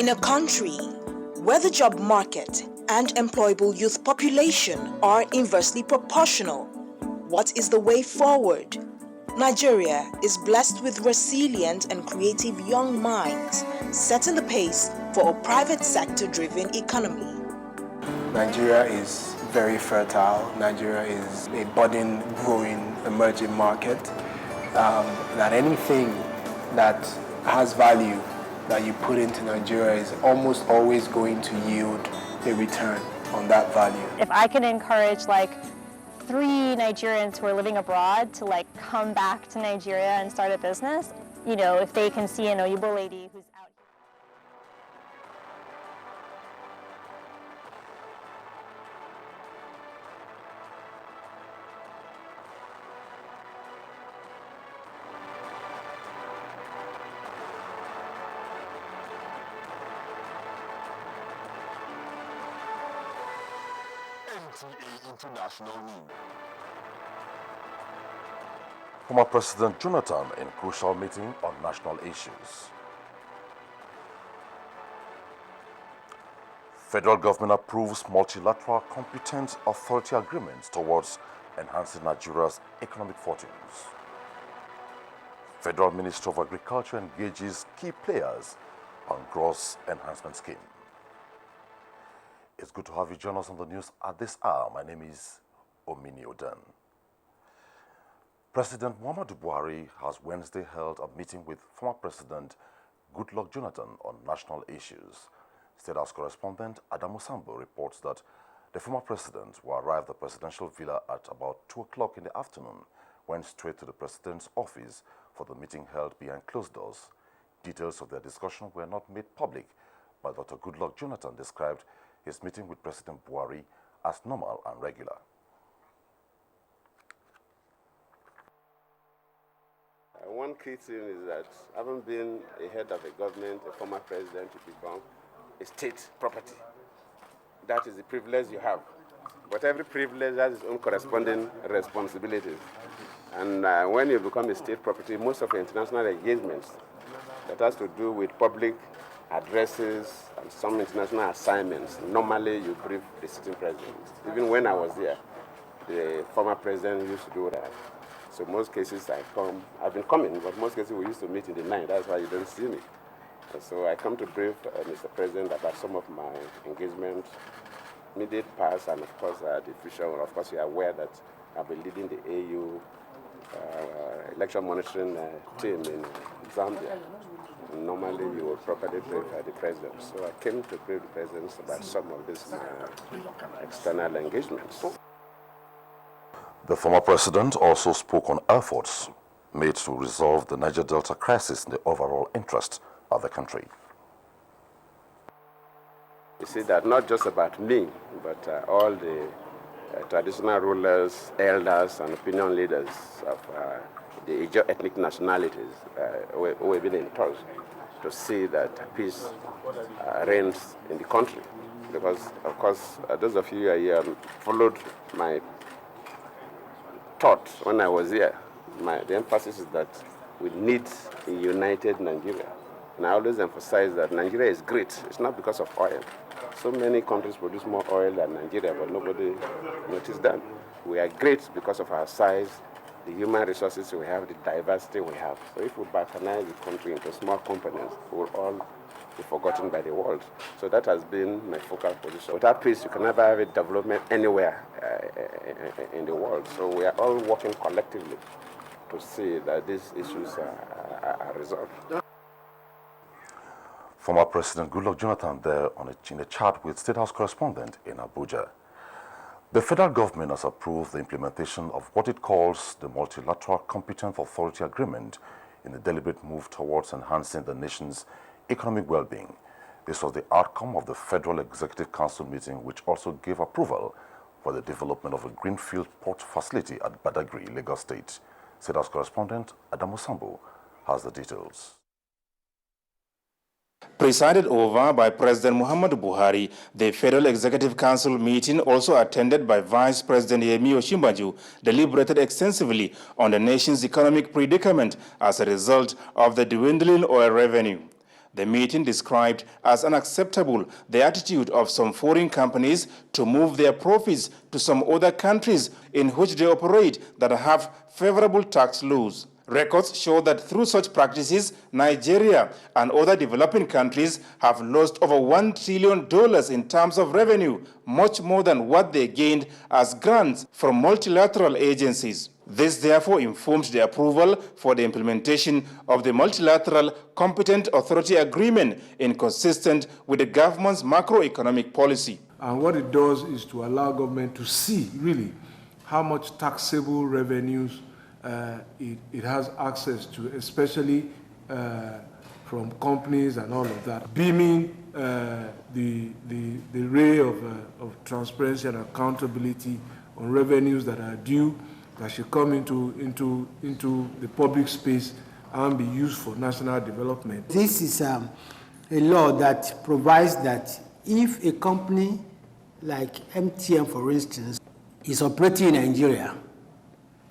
In a country where the job market and employable youth population are inversely proportional, what is the way forward? Nigeria is blessed with resilient and creative young minds, setting the pace for a private sector-driven economy. Nigeria is very fertile. Nigeria is a budding, growing, emerging market. That anything that has value that you put into Nigeria is almost always going to yield a return on that value. If I can encourage 3 Nigerians who are living abroad to come back to Nigeria and start a business, if they can see an Oyibo lady who's out here. NTA International News. Former President Jonathan in crucial meeting on national issues. Federal government approves multilateral competent authority agreements towards enhancing Nigeria's economic fortunes. Federal Ministry of Agriculture engages key players on gross enhancement scheme. It's good to have you join us on the news at this hour. My name is Omini Oden. President Muhammadu Buhari has Wednesday held a meeting with former President Goodluck Jonathan on national issues. State House correspondent Adamu Sambo reports that the former president, who arrived at the presidential villa at about 2 o'clock in the afternoon, went straight to the president's office for the meeting held behind closed doors. Details of their discussion were not made public, but Dr. Goodluck Jonathan described his meeting with President Buhari as normal and regular. One key thing is that having been a head of a government, a former president, to become a state property. That is the privilege you have. But every privilege has its own corresponding responsibilities. And when you become a state property, most of your international engagements that has to do with public addresses and some international assignments, normally you brief the sitting president. Even when I was there, the former president used to do that. So most cases I've been coming, but most cases we used to meet in the night. That's why you don't see me. And so I come to brief Mr. President about some of my engagements, immediate past, and of course the future. Of course, you are aware that I'll be leading the AU election monitoring team in Zambia. And normally you would properly brief the president. So I came to brief the president about some of these external engagements. The former president also spoke on efforts made to resolve the Niger Delta crisis in the overall interest of the country. You see that not just about me, but all the traditional rulers, elders, and opinion leaders of the Ijaw ethnic nationalities who have been in touch to see that peace reigns in the country. Because, of course, those of you here followed my thought when I was here. The emphasis is that we need a united Nigeria. And I always emphasize that Nigeria is great. It's not because of oil. So many countries produce more oil than Nigeria, but nobody noticed that. We are great because of our size, the human resources we have, the diversity we have. So if we balkanize the country into small components, we'll all be forgotten by the world. So that has been my focal position. Without peace, you can never have a development anywhere in the world. So we are all working collectively to see that these issues are resolved. Former President Goodluck Jonathan there in a chat with State House correspondent in Abuja. The federal government has approved the implementation of what it calls the Multilateral Competent Authority Agreement in a deliberate move towards enhancing the nation's economic well-being. This was the outcome of the Federal Executive Council meeting, which also gave approval for the development of a greenfield port facility at Badagry, Lagos State. State House correspondent Adamu Sambo has the details. Presided over by President Muhammadu Buhari, the Federal Executive Council meeting, also attended by Vice President Yemi Osinbajo, deliberated extensively on the nation's economic predicament as a result of the dwindling oil revenue. The meeting described as unacceptable the attitude of some foreign companies to move their profits to some other countries in which they operate that have favorable tax laws. Records show that through such practices, Nigeria and other developing countries have lost over $1 trillion in terms of revenue, much more than what they gained as grants from multilateral agencies. This therefore informed the approval for the implementation of the Multilateral Competent Authority Agreement inconsistent with the government's macroeconomic policy. And what it does is to allow government to see really how much taxable revenues it has access to, especially from companies and all of that, beaming the ray of transparency and accountability on revenues that are due, that should come into the public space and be used for national development. This is a law that provides that if a company like MTN, for instance, is operating in Nigeria,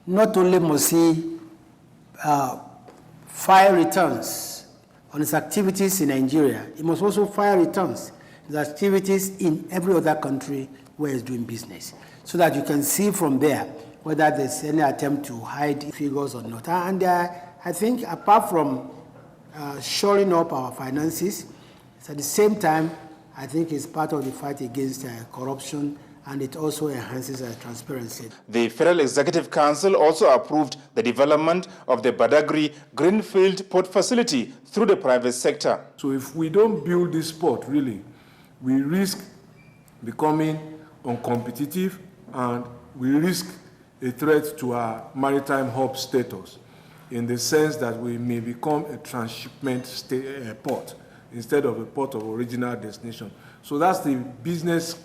not only must he file returns on his activities in Nigeria, he must also file returns on his activities in every other country where he's doing business, so that you can see from there whether there's any attempt to hide figures or not. And I think apart from shoring up our finances, at the same time, I think it's part of the fight against corruption, and it also enhances transparency. The Federal Executive Council also approved the development of the Badagry Greenfield Port Facility through the private sector. So if we don't build this port, really, we risk becoming uncompetitive, and we risk a threat to our maritime hub status, in the sense that we may become a transshipment port instead of a port of original destination. So that's the business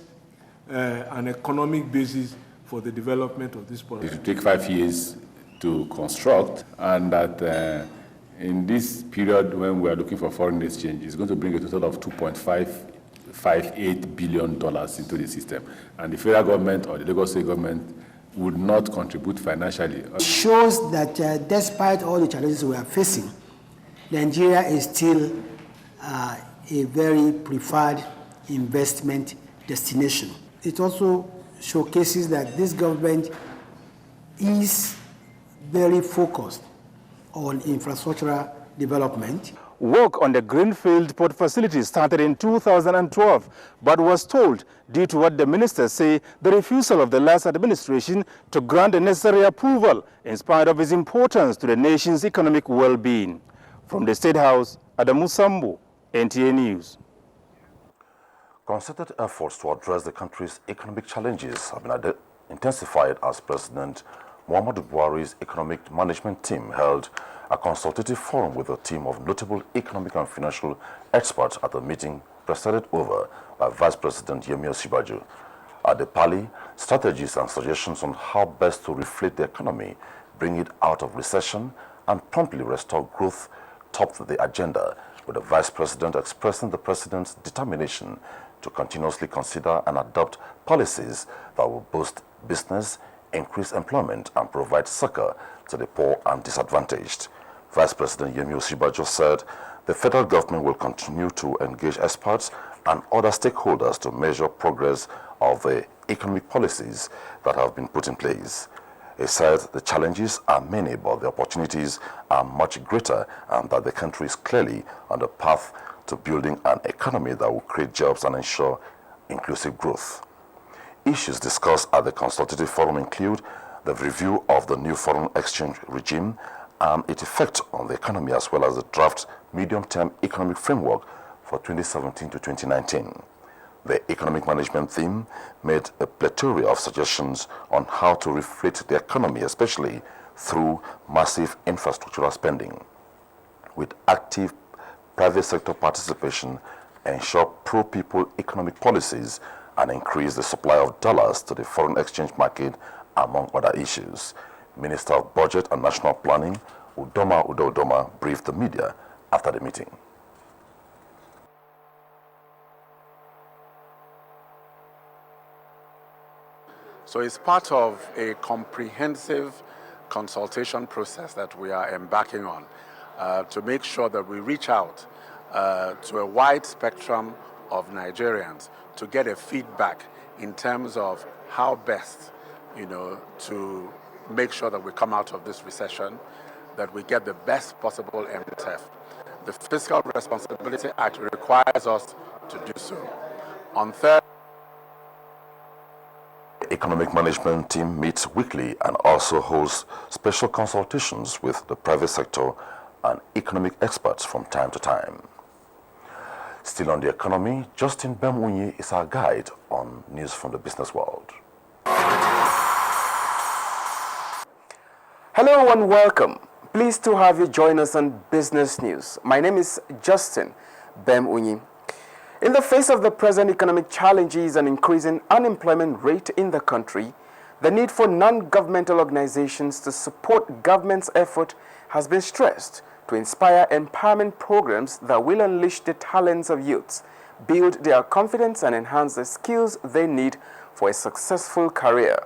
and economic basis for the development of this port. It will take 5 years to construct, and that in this period when we are looking for foreign exchange, it's going to bring a total of $2.558 billion into the system. And the federal government or the Lagos State government would not contribute financially. It shows that despite all the challenges we are facing, Nigeria is still a very preferred investment destination. It also showcases that this government is very focused on infrastructural development. Work on the Greenfield Port Facility started in 2012, but was told, due to what the ministers say, the refusal of the last administration to grant the necessary approval in spite of its importance to the nation's economic well-being. From the State House, Adamu Sambo, NTA News. Concerted efforts to address the country's economic challenges have been intensified as President Muhammadu Buhari's economic management team held a consultative forum with a team of notable economic and financial experts at a meeting presided over by Vice President Yemi Osinbajo. At the Pali, strategies and suggestions on how best to reflate the economy, bring it out of recession, and promptly restore growth topped the agenda, with the Vice President expressing the President's determination to continuously consider and adopt policies that will boost business, increase employment, and provide succor to the poor and disadvantaged. Vice President Yemi Osinbajo said the federal government will continue to engage experts and other stakeholders to measure progress of the economic policies that have been put in place. He said the challenges are many, but the opportunities are much greater, and that the country is clearly on the path to building an economy that will create jobs and ensure inclusive growth. Issues discussed at the consultative forum include the review of the new foreign exchange regime and its effect on the economy, as well as the draft medium-term economic framework for 2017 to 2019. The economic management team made a plethora of suggestions on how to reflate the economy, especially through massive infrastructural spending. With active private sector participation, ensure pro-people economic policies, and increase the supply of dollars to the foreign exchange market, among other issues. Minister of Budget and National Planning, Udoma Udodoma, briefed the media after the meeting. So it's part of a comprehensive consultation process that we are embarking on to make sure that we reach out to a wide spectrum of Nigerians to get a feedback in terms of how best, to make sure that we come out of this recession, that we get the best possible MTF. The Fiscal Responsibility Act requires us to do so. On Thursday, the Economic Management Team meets weekly and also holds special consultations with the private sector and economic experts from time to time. Still on the economy, Justin Bemunyi is our guide on news from the business world. Hello and welcome. Pleased to have you join us on Business News. My name is Justin Bemunyi. In the face of the present economic challenges and increasing unemployment rate in the country, the need for non-governmental organizations to support government's effort has been stressed to inspire empowerment programs that will unleash the talents of youths, build their confidence and enhance the skills they need for a successful career.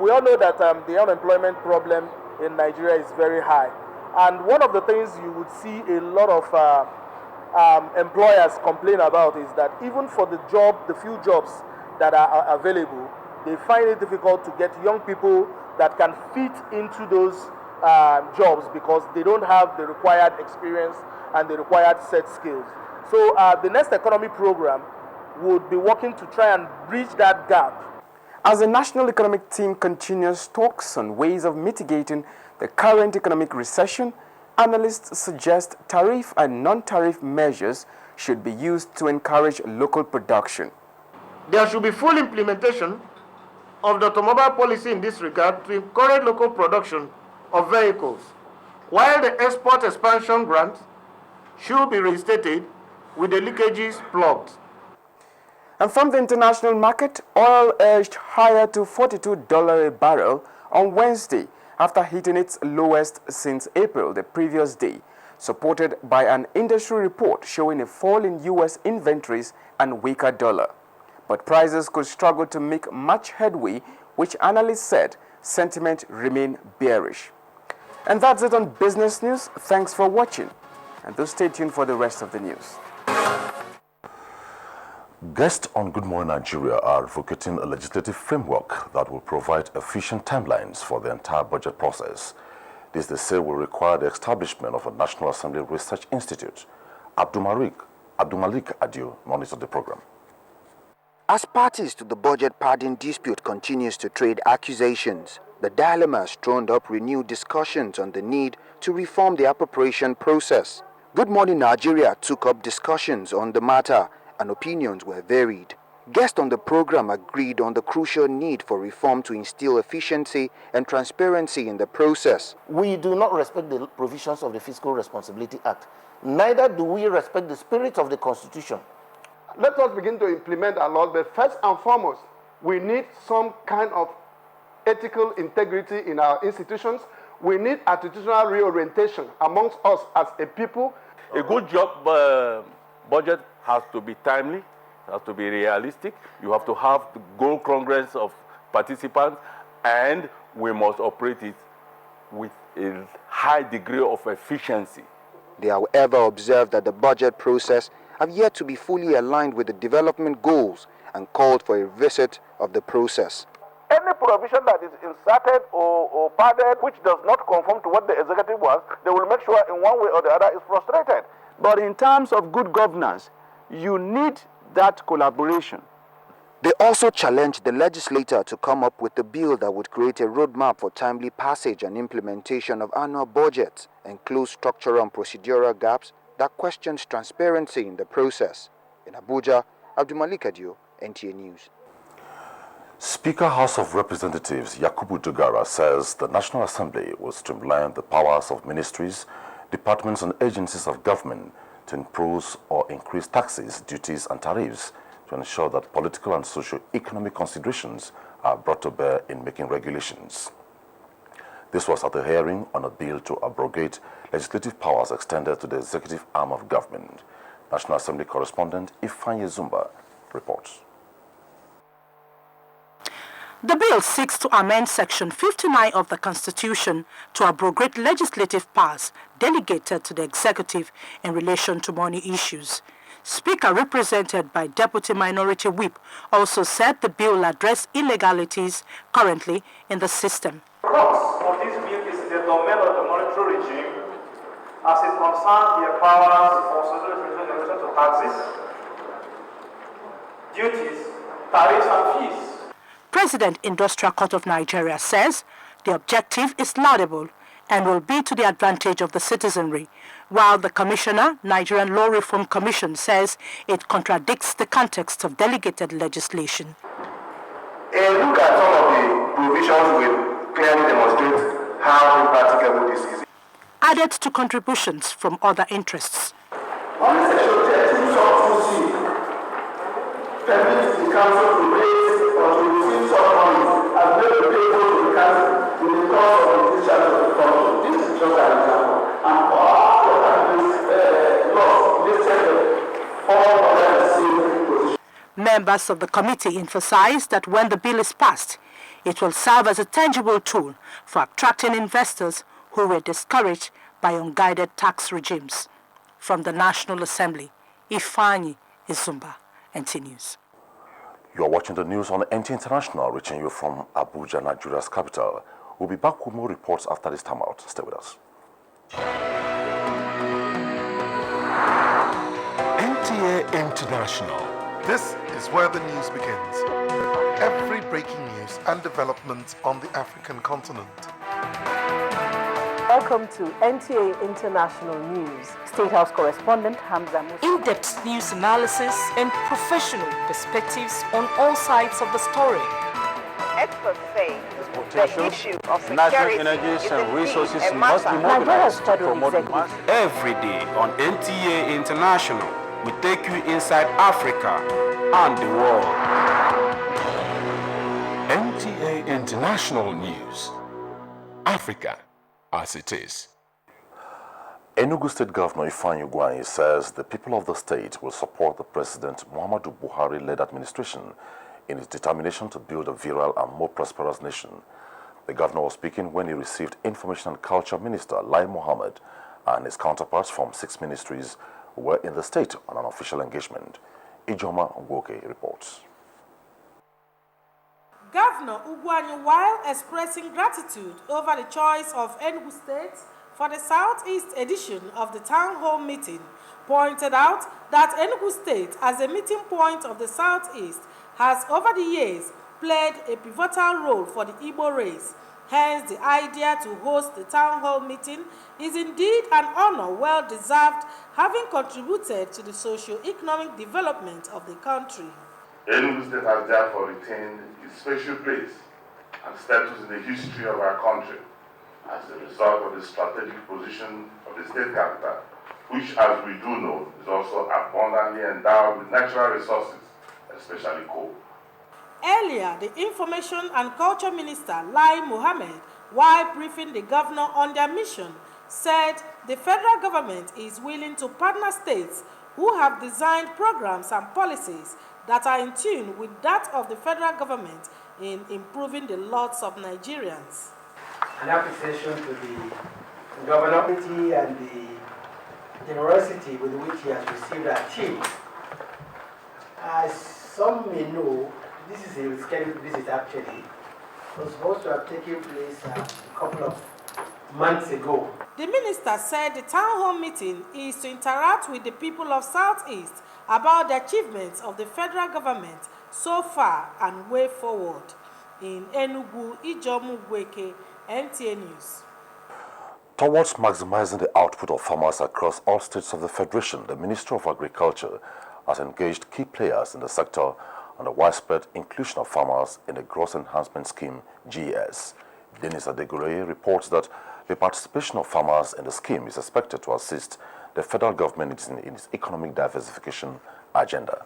We all know that the unemployment problem in Nigeria is very high. And one of the things you would see a lot of employers complain about is that even for the few jobs that are available, they find it difficult to get young people that can fit into those jobs because they don't have the required experience and the required set skills. So the Next Economy program would be working to try and bridge that gap. As the National Economic Team continues talks on ways of mitigating the current economic recession, analysts suggest tariff and non-tariff measures should be used to encourage local production. There should be full implementation of the automobile policy in this regard to encourage local production of vehicles, while the export expansion grant should be reinstated with the leakages plugged. And from the international market, oil edged higher to $42 a barrel on Wednesday after hitting its lowest since April the previous day, supported by an industry report showing a fall in U.S. inventories and weaker dollar. But prices could struggle to make much headway, which analysts said sentiment remained bearish. And that's it on Business News. Thanks for watching, and do stay tuned for the rest of the news. Guests on Good Morning Nigeria are advocating a legislative framework that will provide efficient timelines for the entire budget process. This, they say, will require the establishment of a National Assembly Research Institute. Abdulmalik Adio monitors the program. As parties to the budget padding dispute continues to trade accusations, the dilemma has thrown up renewed discussions on the need to reform the appropriation process. Good Morning Nigeria took up discussions on the matter, and opinions were varied. Guests on the program agreed on the crucial need for reform to instill efficiency and transparency in the process. We do not respect the provisions of the Fiscal Responsibility Act. Neither do we respect the spirit of the Constitution. Let us begin to implement our laws, but first and foremost, we need some kind of ethical integrity in our institutions. We need attitudinal reorientation amongst us as a people. A good job budget has to be timely, has to be realistic. You have to have the goal congruence of participants, and we must operate it with a high degree of efficiency. They, however, observed that the budget process have yet to be fully aligned with the development goals and called for a visit of the process. Any provision that is inserted or padded which does not conform to what the executive wants, they will make sure in one way or the other is frustrated. But in terms of good governance, you need that collaboration. They also challenged the legislator to come up with a bill that would create a roadmap for timely passage and implementation of annual budgets and close structural and procedural gaps that questions transparency in the process. In Abuja, Abdulmalik Adio, NTA News. Speaker House of Representatives Yakubu Dogara says the National Assembly will streamline the powers of ministries, departments and agencies of government to impose or increase taxes, duties and tariffs to ensure that political and socio-economic considerations are brought to bear in making regulations. This was at a hearing on a bill to abrogate legislative powers extended to the executive arm of government. National Assembly correspondent Ifeanyi Zumba reports. The bill seeks to amend Section 59 of the Constitution to abrogate legislative powers delegated to the executive in relation to money issues. Speaker, represented by Deputy Minority Whip, also said the bill will address illegalities currently in the system. The crux of this bill is the domain of the monetary regime as it concerns their powers for social in relation to taxes, duties, tariffs, and fees. President Industrial Court of Nigeria says the objective is laudable and will be to the advantage of the citizenry, while the Commissioner, Nigerian Law Reform Commission, says it contradicts the context of delegated legislation. A look at some of the provisions will clearly demonstrate how impracticable this is. Added to contributions from other interests. Under Section 13 sub 2c permits the council to raise or to receive some money as well as payable to the council in the course of the discharge of the function. This is just an example. And all of that laws listed all of the same position. Members of the committee emphasized that when the bill is passed, it will serve as a tangible tool for attracting investors who were discouraged by unguided tax regimes. From the National Assembly, Ifeanyi Izumba, NT News. You are watching the news on NTA International, reaching you from Abuja, Nigeria's capital. We'll be back with more reports after this time out. Stay with us. NTA International. This is where the news begins. Every breaking news and developments on the African continent. Welcome to NTA International News. State House correspondent Hamza Musa. In-depth news analysis and professional perspectives on all sides of the story. Experts say the issue of security national energies and resources must be mobilized to promote mass. Every day on NTA International, we take you inside Africa and the world. NTA International News. Africa as it is. Enugu State Governor Ifeanyi Ugwuanyi says the people of the state will support the President Muhammadu Buhari-led administration in its determination to build a virile and more prosperous nation. The governor was speaking when he received Information and Culture Minister Lai Mohammed and his counterparts from 6 ministries who were in the state on an official engagement. Ijoma Ngwoke reports. Governor Ugwuanyi, while expressing gratitude over the choice of Enugu State for the Southeast edition of the Town Hall meeting, pointed out that Enugu State, as a meeting point of the Southeast, has over the years played a pivotal role for the Igbo race. Hence, the idea to host the Town Hall meeting is indeed an honor well deserved, having contributed to the socio-economic development of the country. Enugu State has therefore retained its special place and status in the history of our country as a result of the strategic position of the state capital, which, as we do know, is also abundantly endowed with natural resources, especially coal. Earlier, the Information and Culture Minister, Lai Mohammed, while briefing the governor on their mission, said the federal government is willing to partner states who have designed programs and policies that are in tune with that of the federal government in improving the lots of Nigerians. An appreciation to the governor and the generosity with which he has received our team. As some may know, this is a scheduled visit actually. It was supposed to have taken place a couple of months ago. The minister said the town hall meeting is to interact with the people of Southeast about the achievements of the federal government so far and way forward. In Enugu, Ijoma Ngwoke, NTA News. Towards maximizing the output of farmers across all states of the Federation, the Ministry of Agriculture has engaged key players in the sector on the widespread inclusion of farmers in the Gross Enhancement Scheme, GES. Dennis Adegoroye reports that the participation of farmers in the scheme is expected to assist the federal government in its economic diversification agenda.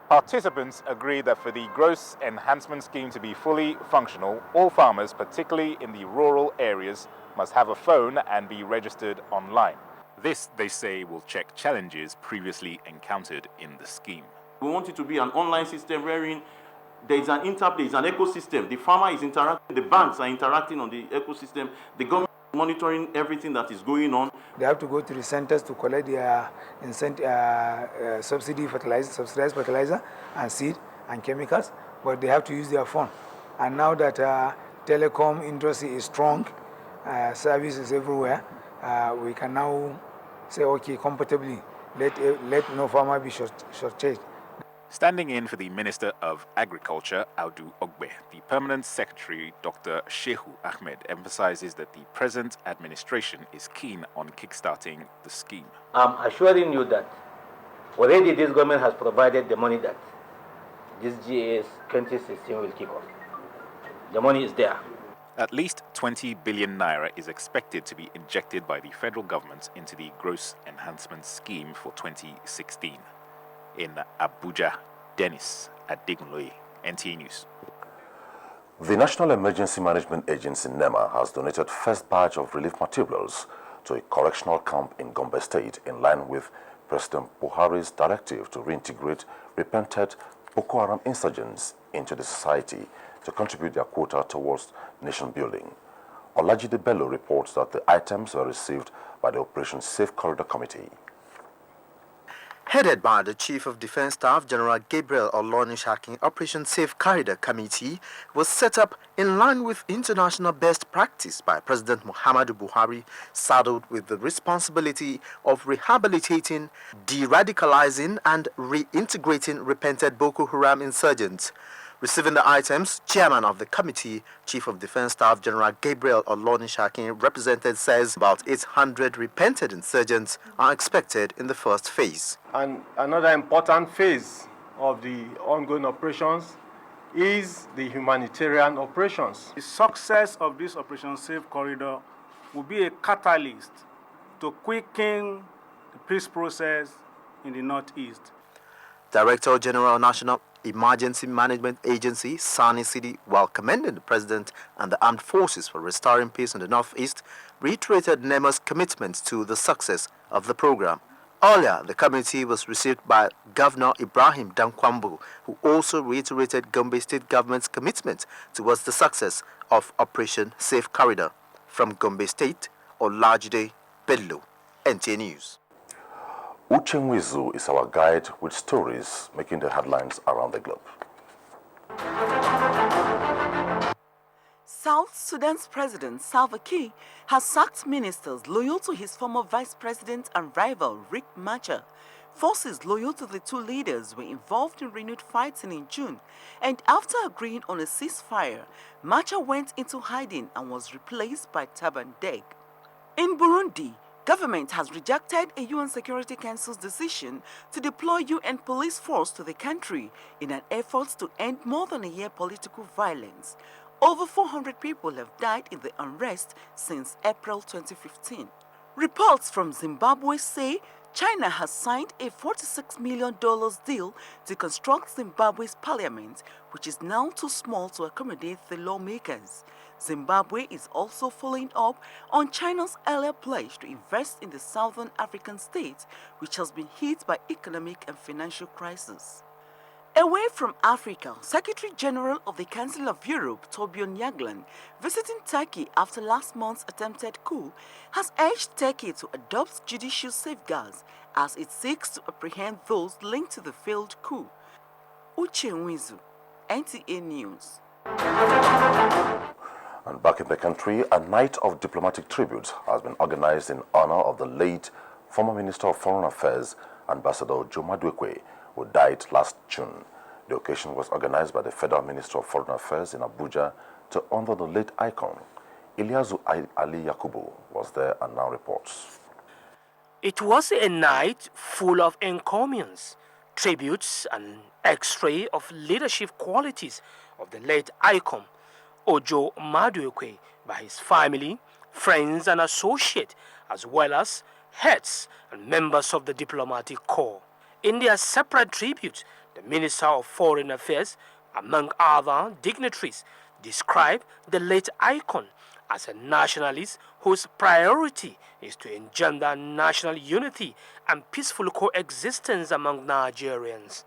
Participants agree that for the Gross Enhancement Scheme to be fully functional, all farmers, particularly in the rural areas, must have a phone and be registered online. This, they say, will check challenges previously encountered in the scheme. We want it to be an online system wherein there is an interplay, it's an ecosystem. The farmer is interacting, the banks are interacting on the ecosystem, the government is monitoring everything that is going on. They have to go to the centers to collect their subsidized fertilizer and seed and chemicals, but they have to use their phone. And now that telecom industry is strong, services everywhere, we can now say, okay, comfortably, let no farmer be shortchanged. Standing in for the Minister of Agriculture, Audu Ogbe, the Permanent Secretary, Dr. Shehu Ahmed, emphasizes that the present administration is keen on kickstarting the scheme. I'm assuring you that already this government has provided the money that this GAS 2016 will kick off. The money is there. At least 20 billion naira is expected to be injected by the federal government into the Gross Enhancement Scheme for 2016. In Abuja, Dennis Adegunloye, NTA News. The National Emergency Management Agency, NEMA, has donated first batch of relief materials to a correctional camp in Gombe State in line with President Buhari's directive to reintegrate repented Boko Haram insurgents into the society to contribute their quota towards nation building. Olajide Bello reports that the items were received by the Operation Safe Corridor Committee. Headed by the Chief of Defense Staff, General Gabriel Olonishakin, Operation Safe Corridor Committee was set up in line with international best practice by President Muhammadu Buhari, saddled with the responsibility of rehabilitating, de-radicalizing and reintegrating repented Boko Haram insurgents. Receiving the items, Chairman of the committee, Chief of Defense Staff General Gabriel Olonishakin, represented says about 800 repented insurgents are expected in the first phase. And another important phase of the ongoing operations is the humanitarian operations. The success of this Operation Safe Corridor will be a catalyst to quicken the peace process in the Northeast. Director General National Emergency Management Agency, Sani Sidi, while commending the President and the armed forces for restoring peace in the Northeast, reiterated NEMA's commitment to the success of the program. Earlier, the committee was received by Governor Ibrahim Dankwambu, who also reiterated Gombe State government's commitment towards the success of Operation Safe Corridor. From Gombe State, Olajide Bello, NTA News. Uchenwizu is our guide with stories making the headlines around the globe. South Sudan's President Salva Kiir has sacked ministers loyal to his former vice president and rival Riek Machar. Forces loyal to the two leaders were involved in renewed fighting in June, and after agreeing on a ceasefire, Machar went into hiding and was replaced by Taban Deng. In Burundi, government has rejected a UN Security Council's decision to deploy UN police force to the country in an effort to end more than a year political violence. Over 400 people have died in the unrest since April 2015. Reports from Zimbabwe say China has signed a $46 million deal to construct Zimbabwe's parliament, which is now too small to accommodate the lawmakers. Zimbabwe is also following up on China's earlier pledge to invest in the southern African state, which has been hit by economic and financial crisis. Away from Africa, Secretary General of the Council of Europe, Torbjörn Jagland, visiting Turkey after last month's attempted coup, has urged Turkey to adopt judicial safeguards as it seeks to apprehend those linked to the failed coup. Uchenwizu, NTA News. And back in the country, a night of diplomatic tribute has been organized in honor of the late former Minister of Foreign Affairs, Ambassador Joe Maduekwe, who died last June. The occasion was organized by the Federal Minister of Foreign Affairs in Abuja to honor the late icon. Ilyasu Ali Yakubu was there and now reports. It was a night full of encomiums, tributes, and x-ray of leadership qualities of the late icon, Ojo Maduekwe, by his family, friends, and associates, as well as heads and members of the diplomatic corps. In their separate tributes, the Minister of Foreign Affairs, among other dignitaries, described the late icon as a nationalist whose priority is to engender national unity and peaceful coexistence among Nigerians.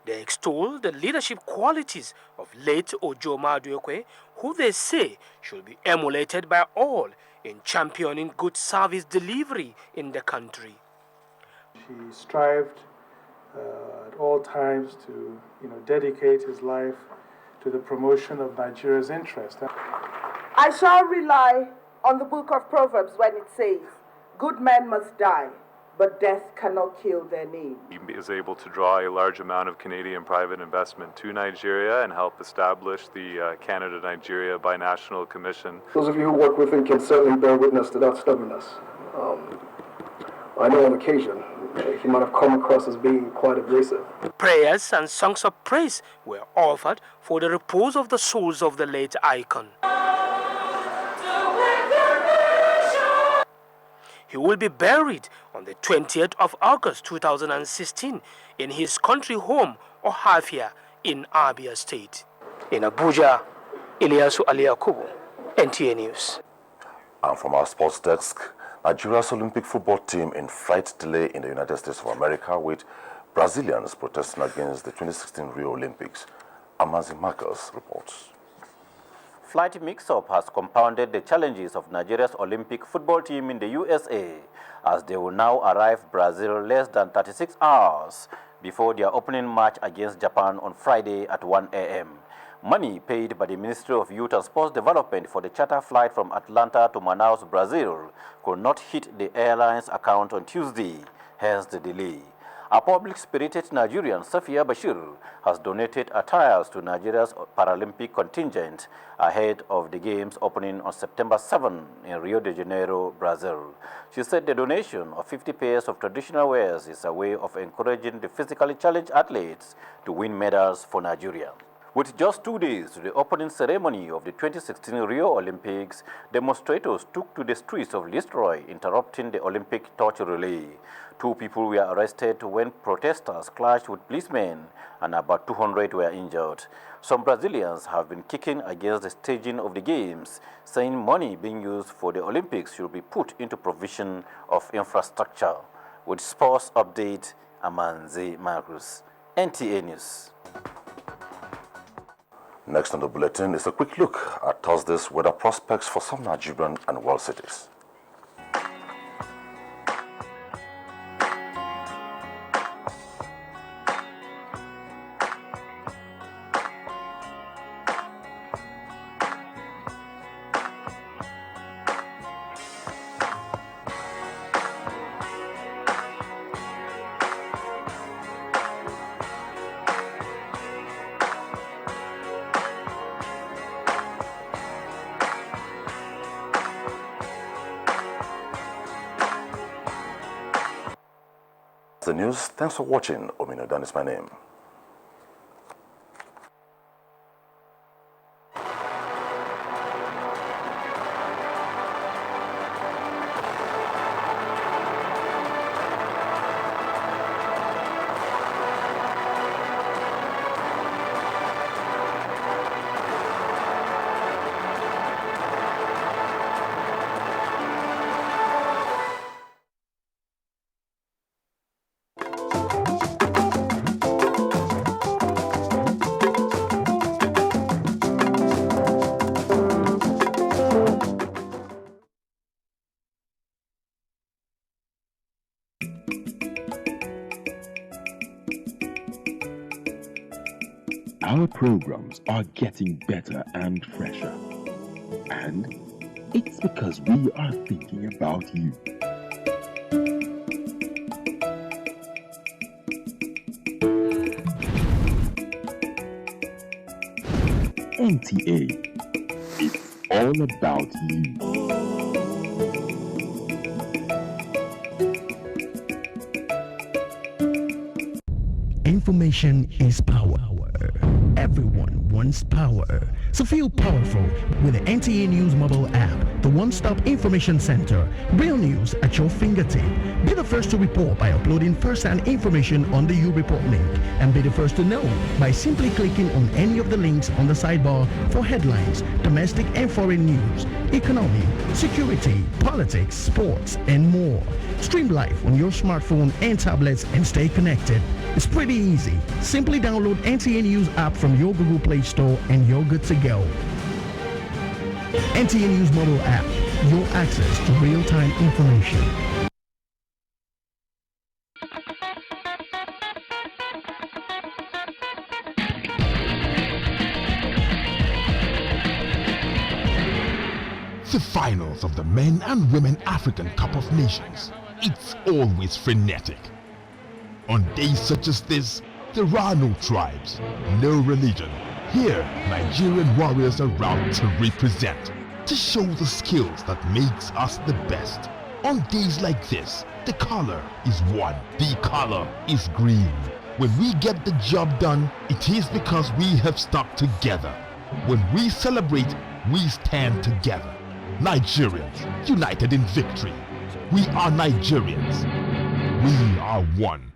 They extol the leadership qualities of late Ojo Maduekwe, who they say should be emulated by all in championing good service delivery in the country. He strived at all times to, dedicate his life to the promotion of Nigeria's interest. I shall rely on the book of Proverbs when it says, good men must die, but death cannot kill their name. He is able to draw a large amount of Canadian private investment to Nigeria and help establish the Canada-Nigeria Binational Commission. Those of you who work with him can certainly bear witness to that stubbornness. I know on occasion he might have come across as being quite abrasive. Prayers and songs of praise were offered for the repose of the souls of the late icon. He will be buried on the 20th of August 2016 in his country home, Ohafia, in Abia State. In Abuja, Ilyasu Aliyakubu, NTA News. And from our sports desk, Nigeria's Olympic football team in flight delay in the United States of America, with Brazilians protesting against the 2016 Rio Olympics. Amazi Marcus reports. Flight mix-up has compounded the challenges of Nigeria's Olympic football team in the USA, as they will now arrive Brazil less than 36 hours before their opening match against Japan on Friday at 1 a.m. Money paid by the Ministry of Youth and Sports Development for the charter flight from Atlanta to Manaus, Brazil, could not hit the airline's account on Tuesday, hence the delay. A public-spirited Nigerian, Safia Bashir, has donated attires to Nigeria's Paralympic contingent ahead of the Games opening on September 7 in Rio de Janeiro, Brazil. She said the donation of 50 pairs of traditional wares is a way of encouraging the physically challenged athletes to win medals for Nigeria. With just 2 days to the opening ceremony of the 2016 Rio Olympics, demonstrators took to the streets of Listroy, interrupting the Olympic torch relay. 2 people were arrested when protesters clashed with policemen, and about 200 were injured. Some Brazilians have been kicking against the staging of the Games, saying money being used for the Olympics should be put into provision of infrastructure. With sports update, Amanze Marcus, NTA News. Next on the bulletin is a quick look at Thursday's weather prospects for some Nigerian and world cities. The news. Thanks for watching. Omino Dan is my name. Our programs are getting better and fresher. And it's because we are thinking about you. NTA, it's all about you. Information is power. Everyone wants power. So feel powerful with the NTA News mobile app, the one-stop information center. Real news at your fingertip. Be the first to report by uploading first-hand information on the You Report link, and be the first to know by simply clicking on any of the links on the sidebar for headlines, domestic and foreign news, economy, security, politics, sports, and more. Stream live on your smartphone and tablets and stay connected. It's pretty easy. Simply download NTA News app from your Google Play Store and you're good to go. NTA News mobile app, your access to real-time information. The finals of the Men and Women African Cup of Nations. It's always frenetic. On days such as this, there are no tribes, no religion. Here, Nigerian warriors are out to represent, to show the skills that makes us the best. On days like this, the color is one. The color is green. When we get the job done, it is because we have stuck together. When we celebrate, we stand together. Nigerians, united in victory. We are Nigerians. We are one.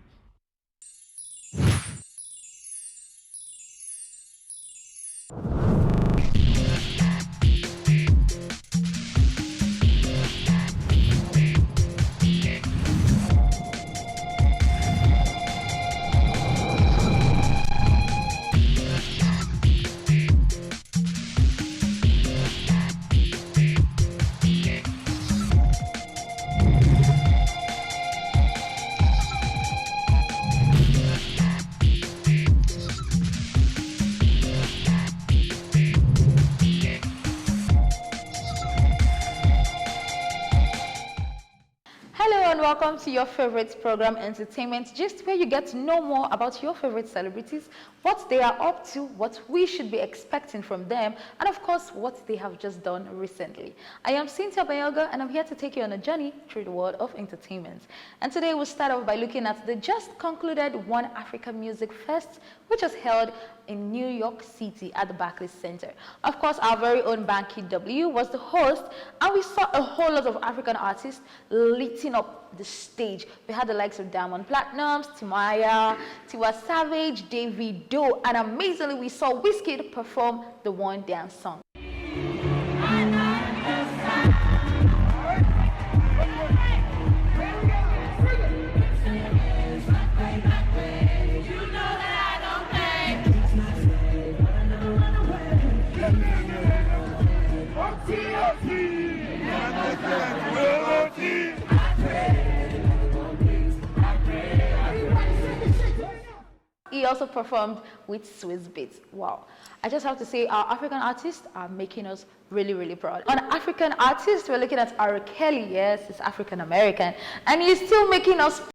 Welcome to your favorite program, Entertainment Gist, where you get to know more about your favorite celebrities, what they are up to, what we should be expecting from them, and of course, what they have just done recently. I am Cynthia Bayoga, and I'm here to take you on a journey through the world of entertainment. And today we'll start off by looking at the just concluded One Africa Music Fest, which was held in New York City at the Barclays Center. Of course, our very own Banky W was the host, and we saw a whole lot of African artists lighting up the stage. We had the likes of Diamond Platnumz, Timaya, Tiwa Savage, Davido, and amazingly we saw Wizkid perform the One Dance song. He also performed with Swiss Beats. Wow. I just have to say our African artists are making us really, really proud. On African artists, we're looking at R. Kelly. Yes, he's African American. And he's still making us